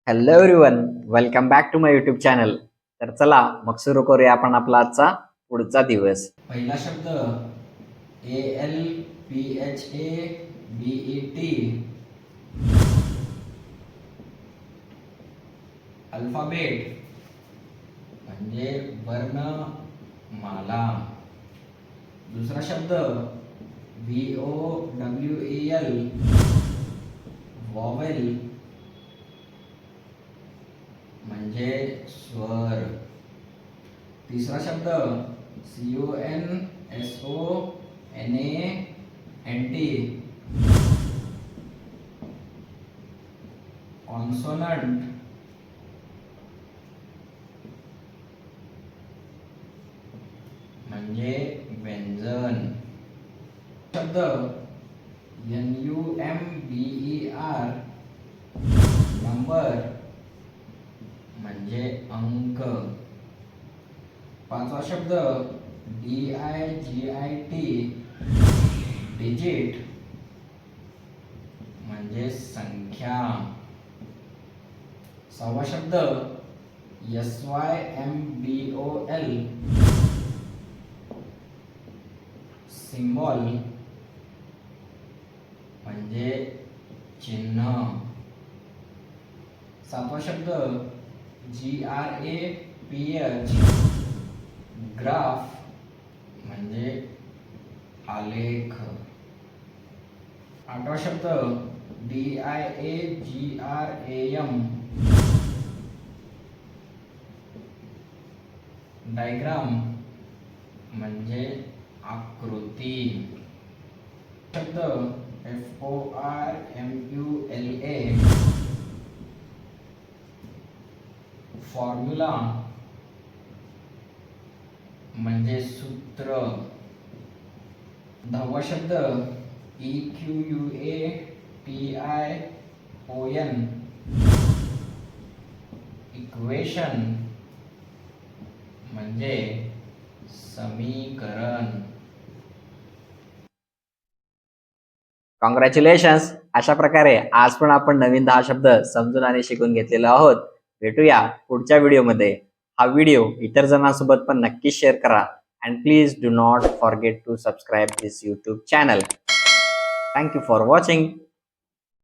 Hello everyone, welcome back to my YouTube channel. तर चला मग सुरू करूया आपण आपला आजचा पुढचा दिवस. पहिला शब्द ALPHABET, अल्फाबेट म्हणजे वर्णमाला. दुसरा शब्द VOWEL, वॉवेल म्हणजे स्वर. तिसरा शब्द CONSONANT, कॉन्सोनंट म्हणजे व्यंजन. शब्द NUMBER, नंबर म्हणजे अंक. पाचवा शब्द DIGIT, डिजिट म्हणजे संख्या. सहावा शब्द SYMBOL, सिम्बॉल म्हणजे चिन्ह. सातवा शब्द GRAPH, ग्राफ म्हणजे आलेख. आठवा शब्द DIAGRAM, डायग्राम म्हणजे आकृती. शब्द FORMULA, फॉर्म्युला म्हणजे सूत्र. दहावा शब्द EQUATION, इक्वेशन म्हणजे समीकरण. कॉंग्रॅच्युलेशन्स. अशा प्रकारे आज पण आपण नवीन 10 शब्द समजून आणि शिकून घेतलेलो आहोत. भेटूया पुढच्या व्हिडिओमध्ये. हा व्हिडिओ इतर जणांसोबत पण नक्की शेअर करा. And please do not forget to subscribe this YouTube channel. Thank you for watching.